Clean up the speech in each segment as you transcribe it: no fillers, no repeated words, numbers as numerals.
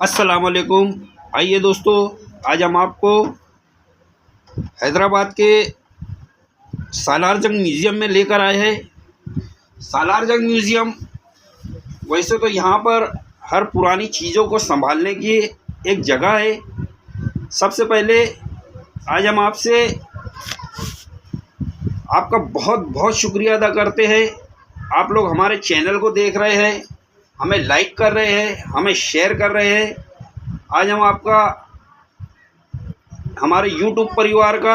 अस्सलाम वालेकुम। आइए दोस्तों, आज हम आपको हैदराबाद के सालार जंग म्यूज़ियम में लेकर आए हैं। सालार जंग म्यूज़ियम वैसे तो यहाँ पर हर पुरानी चीज़ों को संभालने की एक जगह है। सबसे पहले आज हम आपका बहुत बहुत शुक्रिया अदा करते हैं। आप लोग हमारे चैनल को देख रहे हैं, हमें लाइक कर रहे हैं, हमें शेयर कर रहे हैं। आज हम हमारे यूट्यूब परिवार का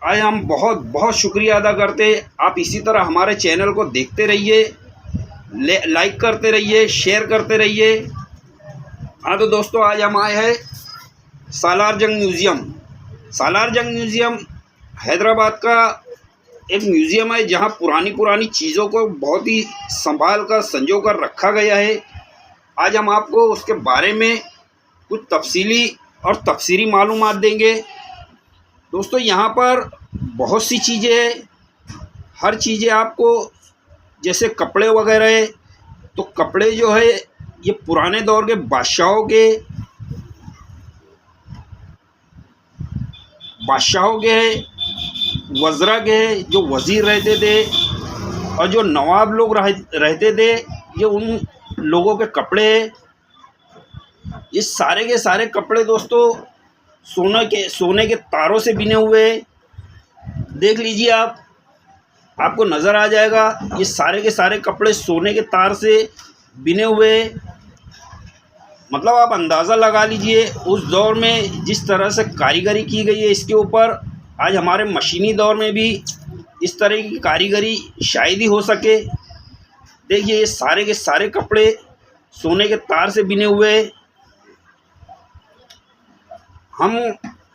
आज हम बहुत बहुत शुक्रिया अदा करते हैं। आप इसी तरह हमारे चैनल को देखते रहिए, लाइक करते रहिए, शेयर करते रहिए। हाँ तो दोस्तों, आज हम आए हैं सालार जंग म्यूज़ियम। सालार जंग म्यूज़ियम हैदराबाद का एक म्यूज़ियम है जहाँ पुरानी चीज़ों को बहुत ही संभाल कर संजो कर रखा गया है। आज हम आपको उसके बारे में कुछ तफसीली और तफसीरी मालूमात देंगे। दोस्तों, यहाँ पर बहुत सी चीज़ें हैं। हर चीज़ें आपको, जैसे कपड़े वगैरह है, तो कपड़े जो है ये पुराने दौर के बादशाहों के हैं, वज़रा के हैं, जो वज़ीर रहते थे और जो नवाब लोग रहते थे, ये उन लोगों के कपड़े हैं। ये सारे के सारे कपड़े दोस्तों सोने के तारों से बिने हुए हैं। देख लीजिए, आपको नज़र आ जाएगा। ये सारे के सारे कपड़े सोने के तार से बिने हुए हैं। मतलब आप अंदाज़ा लगा लीजिए उस दौर में जिस तरह से कारीगरी की गई है इसके ऊपर। आज हमारे मशीनी दौर में भी इस तरह की कारीगरी शायद ही हो सके। देखिए, ये सारे के सारे कपड़े सोने के तार से बिने हुए हैं। हम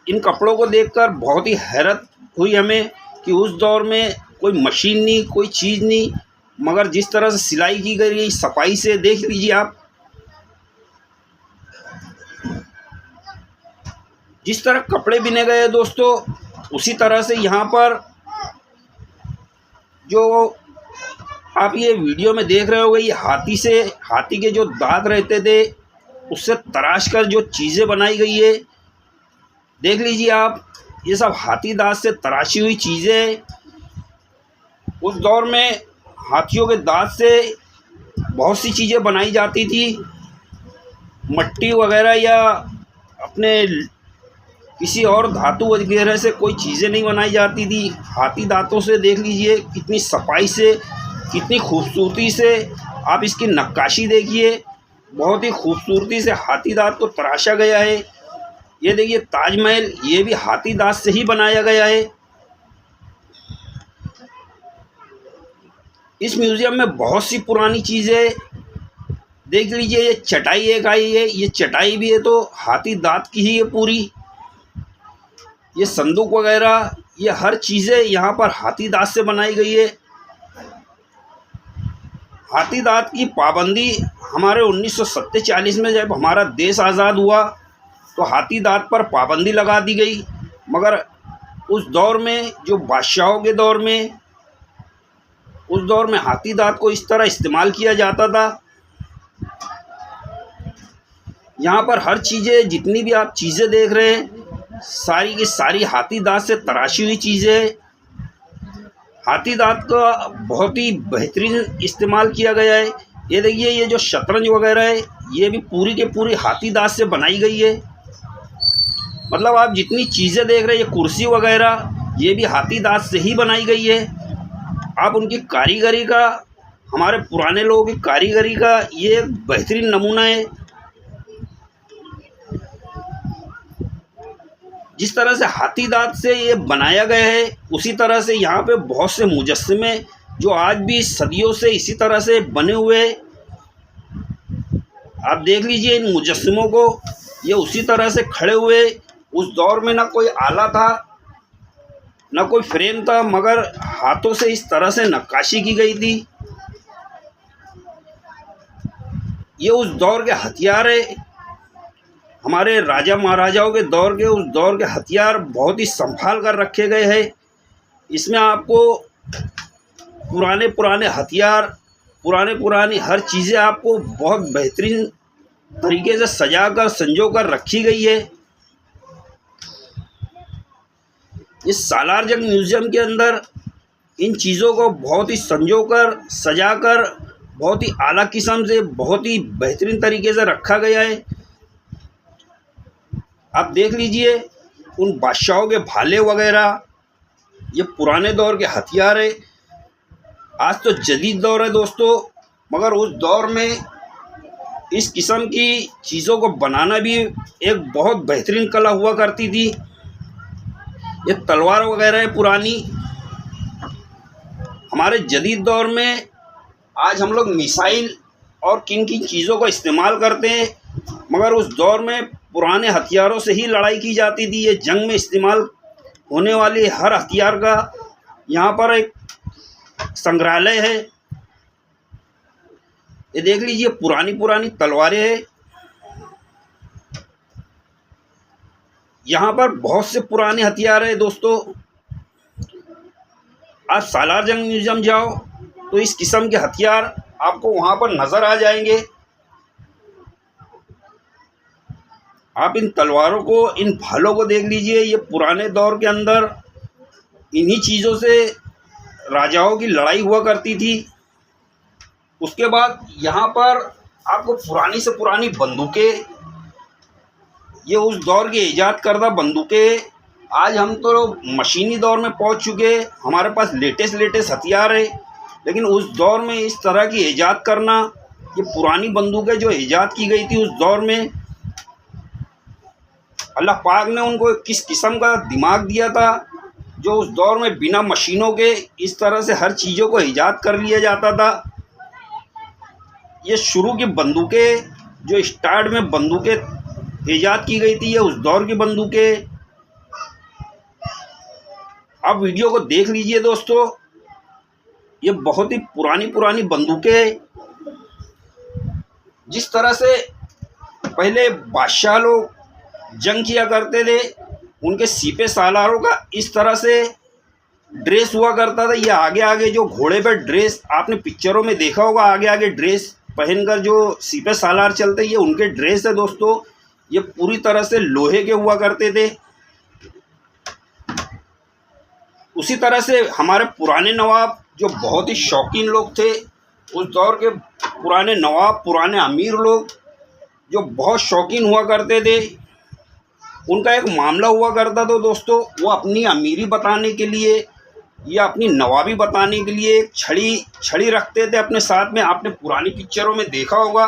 इन कपड़ों को देखकर बहुत ही हैरत हुई हमें कि उस दौर में कोई मशीन नहीं, कोई चीज़ नहीं, मगर जिस तरह से सिलाई की गई है सफाई से, देख लीजिए आप। जिस तरह कपड़े बिने गए दोस्तों, उसी तरह से यहाँ पर जो आप ये वीडियो में देख रहे होंगे, ये हाथी के जो दांत रहते थे उससे तराश कर जो चीज़ें बनाई गई है, देख लीजिए आप। ये सब हाथी दांत से तराशी हुई चीज़ें। उस दौर में हाथियों के दांत से बहुत सी चीज़ें बनाई जाती थी। मट्टी वगैरह या अपने किसी और धातु वगैरह से कोई चीज़ें नहीं बनाई जाती थी। हाथी दांतों से देख लीजिए कितनी सफाई से, कितनी खूबसूरती से आप इसकी नक्काशी देखिए। बहुत ही खूबसूरती से हाथी दांत को तराशा गया है। ये देखिए ताजमहल, ये भी हाथी दांत से ही बनाया गया है। इस म्यूज़ियम में बहुत सी पुरानी चीज़ें देख लीजिए। ये चटाई एक आई है, ये चटाई भी है तो हाथी दांत की ही है पूरी। ये संदूक वगैरह, ये हर चीज़ें यहाँ पर हाथी दांत से बनाई गई है। हाथी दांत की पाबंदी हमारे 1947 में जब हमारा देश आज़ाद हुआ तो हाथी दांत पर पाबंदी लगा दी गई। मगर उस दौर में, जो बादशाहों के दौर में, उस दौर में हाथी दांत को इस तरह इस्तेमाल किया जाता था। यहाँ पर हर चीज़ें, जितनी भी आप चीज़ें देख रहे हैं, सारी की सारी हाथी दांत से तराशी हुई चीज़ें। हाथी दांत का बहुत ही बेहतरीन इस्तेमाल किया गया है। ये देखिए, ये जो शतरंज वगैरह है, ये भी पूरी के पूरी हाथी दांत से बनाई गई है। मतलब आप जितनी चीज़ें देख रहे हैं, ये कुर्सी वगैरह, ये भी हाथी दांत से ही बनाई गई है। आप उनकी कारीगरी का, हमारे पुराने लोगों की कारीगरी का ये बेहतरीन नमूना है। जिस तरह से हाथी दांत से ये बनाया गया है, उसी तरह से यहाँ पे बहुत से मुजस्समे जो आज भी सदियों से इसी तरह से बने हुए हैं। आप देख लीजिए इन मुजस्समों को, ये उसी तरह से खड़े हुए। उस दौर में ना कोई आला था, ना कोई फ्रेम था, मगर हाथों से इस तरह से नक्काशी की गई थी। ये उस दौर के हथियार है, हमारे राजा महाराजाओं के दौर के, उस दौर के हथियार बहुत ही संभाल कर रखे गए हैं। इसमें आपको पुराने हथियार, पुरानी हर चीज़ें आपको बहुत बेहतरीन तरीके से सजा कर संजो कर रखी गई है। इस सालार जंग म्यूजियम के अंदर इन चीज़ों को बहुत ही संजो कर सजा कर बहुत ही आला किस्म से बहुत ही बेहतरीन तरीके से रखा गया है। आप देख लीजिए उन बादशाहों के भाले वगैरह, ये पुराने दौर के हथियार है। आज तो जदीद दौर है दोस्तों, मगर उस दौर में इस किस्म की चीज़ों को बनाना भी एक बहुत बेहतरीन कला हुआ करती थी। ये तलवार वगैरह है पुरानी। हमारे जदीद दौर में आज हम लोग मिसाइल और किन किन चीज़ों का इस्तेमाल करते हैं, मगर उस दौर में पुराने हथियारों से ही लड़ाई की जाती थी। ये जंग में इस्तेमाल होने वाली हर हथियार का यहाँ पर एक संग्रहालय है। ये देख लीजिए पुरानी पुरानी तलवारें हैं। यहाँ पर बहुत से पुराने हथियार हैं दोस्तों। आप सालार जंग म्यूजियम जाओ तो इस किस्म के हथियार आपको वहाँ पर नज़र आ जाएंगे। आप इन तलवारों को, इन भालों को देख लीजिए। ये पुराने दौर के अंदर इन्हीं चीज़ों से राजाओं की लड़ाई हुआ करती थी। उसके बाद यहाँ पर आपको पुरानी से पुरानी बंदूकें, ये उस दौर की ईजाद करदा बंदूकें। आज हम तो मशीनी दौर में पहुँच चुके, हमारे पास लेटेस्ट हथियार है, लेकिन उस दौर में इस तरह की ईजाद करना, ये पुरानी बंदूकें जो ईजाद की गई थी उस दौर में, अल्लाह पाक ने उनको किस किस्म का दिमाग दिया था जो उस दौर में बिना मशीनों के इस तरह से हर चीज़ों को ईजाद कर लिया जाता था। ये शुरू की बंदूकें, जो स्टार्ट में बंदूकें ईजाद की गई थी, ये उस दौर की बंदूकें। आप वीडियो को देख लीजिए दोस्तों, ये बहुत ही पुरानी पुरानी बंदूकें। जिस तरह से पहले बादशाह लोग जंग किया करते थे, उनके सीपे सालारों का इस तरह से ड्रेस हुआ करता था। ये आगे आगे जो घोड़े पर ड्रेस आपने पिक्चरों में देखा होगा, आगे आगे ड्रेस पहनकर जो सीपे सालार चलते, ये उनके ड्रेस है दोस्तों। ये पूरी तरह से लोहे के हुआ करते थे। उसी तरह से हमारे पुराने नवाब जो बहुत ही शौकीन लोग थे, उस दौर के पुराने नवाब, पुराने अमीर लोग जो बहुत शौकीन हुआ करते थे, उनका एक मामला हुआ करता था दोस्तों। वो अपनी अमीरी बताने के लिए या अपनी नवाबी बताने के लिए एक छड़ी रखते थे अपने साथ में। आपने पुरानी पिक्चरों में देखा होगा।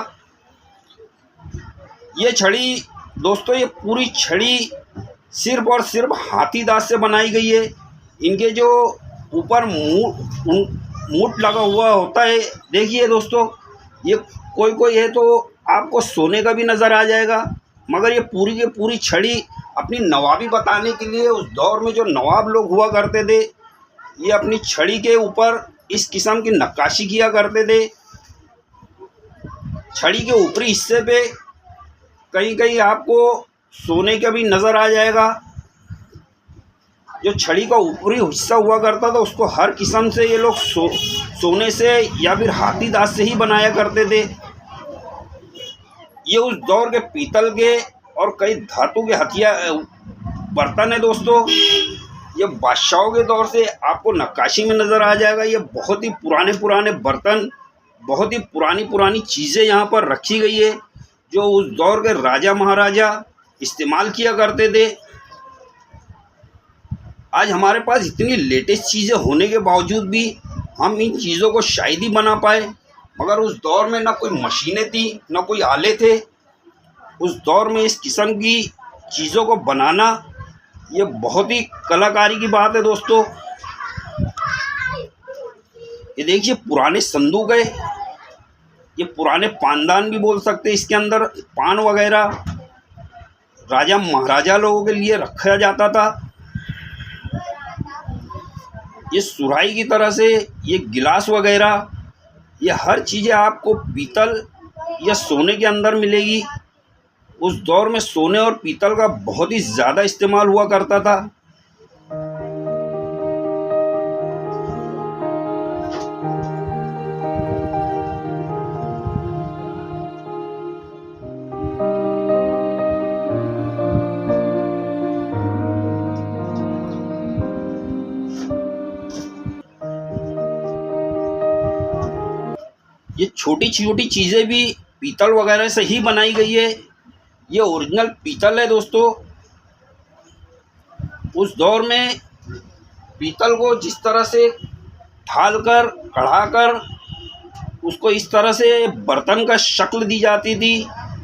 ये छड़ी दोस्तों, ये पूरी छड़ी सिर्फ और सिर्फ हाथी दांत से बनाई गई है। इनके जो ऊपर मूठ लगा हुआ होता है, देखिए दोस्तों, ये कोई है तो आपको सोने का भी नज़र आ जाएगा, मगर ये पूरी की पूरी छड़ी अपनी नवाबी बताने के लिए, उस दौर में जो नवाब लोग हुआ करते थे, ये अपनी छड़ी के ऊपर इस किस्म की नक्काशी किया करते थे। छड़ी के ऊपरी हिस्से पे कहीं कहीं आपको सोने का भी नज़र आ जाएगा। जो छड़ी का ऊपरी हिस्सा हुआ करता था, उसको हर किस्म से ये लोग सोने से या फिर हाथी दांत से ही बनाया करते थे। ये उस दौर के पीतल के और कई धातु के हथियार बर्तन है दोस्तों। ये बादशाहों के दौर से आपको नक्काशी में नज़र आ जाएगा। ये बहुत ही पुराने पुराने बर्तन, बहुत ही पुरानी पुरानी चीज़ें यहाँ पर रखी गई है, जो उस दौर के राजा महाराजा इस्तेमाल किया करते थे। आज हमारे पास इतनी लेटेस्ट चीज़ें होने के बावजूद भी हम इन चीज़ों को शायद ही बना पाए, मगर उस दौर में ना कोई मशीनें थी, ना कोई आले थे। उस दौर में इस किस्म की चीज़ों को बनाना, ये बहुत ही कलाकारी की बात है दोस्तों। ये देखिए पुराने संदूक है, ये पुराने पानदान भी बोल सकते हैं। इसके अंदर पान वगैरह राजा महाराजा लोगों के लिए रखा जाता था। ये सुराही की तरह से ये गिलास वगैरह, ये हर चीज़ें आपको पीतल या सोने के अंदर मिलेगी। उस दौर में सोने और पीतल का बहुत ही ज़्यादा इस्तेमाल हुआ करता था। ये छोटी छोटी चीज़ें भी पीतल वगैरह से ही बनाई गई है। ये ओरिजिनल पीतल है दोस्तों। उस दौर में पीतल को जिस तरह से ढालकर कढ़ाकर उसको इस तरह से बर्तन का शक्ल दी जाती थी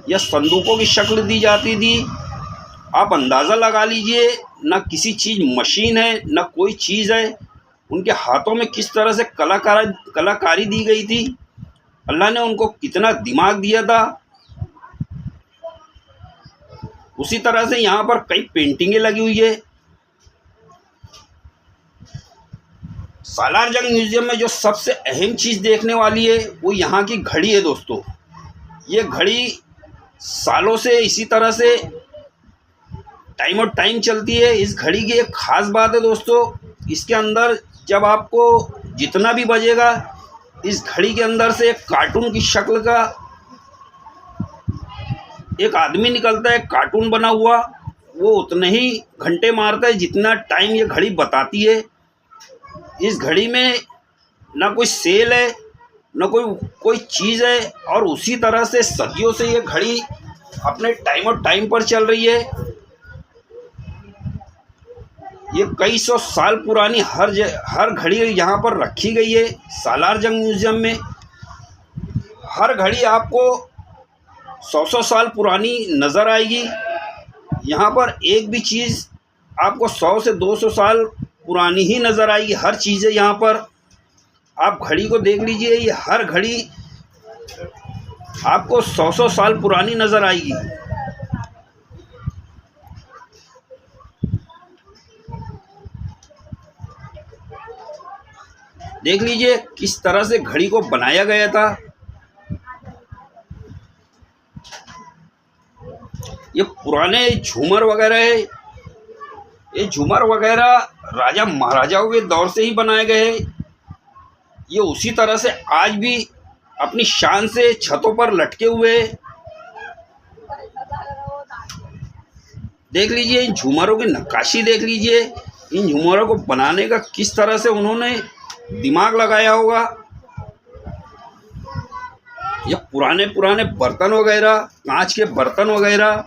या संदूकों की शक्ल दी जाती थी। आप अंदाज़ा लगा लीजिए, ना किसी चीज़ मशीन है ना कोई चीज़ है, उनके हाथों में किस तरह से कलाकारी दी गई थी। अल्लाह ने उनको कितना दिमाग दिया था। उसी तरह से यहाँ पर कई पेंटिंगें लगी हुई है। सालार जंग म्यूज़ियम में जो सबसे अहम चीज़ देखने वाली है वो यहाँ की घड़ी है दोस्तों। ये घड़ी सालों से इसी तरह से टाइम और टाइम चलती है। इस घड़ी की एक ख़ास बात है दोस्तों, इसके अंदर जब आपको जितना भी बजेगा, इस घड़ी के अंदर से एक कार्टून की शक्ल का एक आदमी निकलता है, कार्टून बना हुआ। वो उतने ही घंटे मारता है जितना टाइम ये घड़ी बताती है। इस घड़ी में ना कोई सेल है ना कोई चीज़ है, और उसी तरह से सदियों से ये घड़ी अपने टाइम और टाइम पर चल रही है। ये कई सौ साल पुरानी हर घड़ी यहाँ पर रखी गई है सालार जंग म्यूज़ियम में। हर घड़ी आपको 100 साल पुरानी नज़र आएगी। यहाँ पर एक भी चीज़ आपको 100 से 200 साल पुरानी ही नज़र आएगी। हर चीज़ें यहाँ पर आप घड़ी को देख लीजिए, ये हर घड़ी आपको 100 साल पुरानी नज़र आएगी। देख लीजिए किस तरह से घड़ी को बनाया गया था। ये पुराने झूमर वगैरह है। ये झूमर वगैरह राजा महाराजाओं के दौर से ही बनाए गए हैं। ये उसी तरह से आज भी अपनी शान से छतों पर लटके हुए हैं। देख लीजिए इन झूमरों की नक्काशी, देख लीजिए इन झूमरों को बनाने का किस तरह से उन्होंने दिमाग लगाया होगा। ये पुराने बर्तन वगैरह, कांच के बर्तन वगैरह,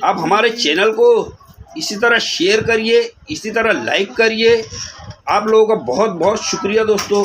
आप हमारे चैनल को इसी तरह शेयर करिए, इसी तरह लाइक करिए। आप लोगों का बहुत बहुत शुक्रिया दोस्तों।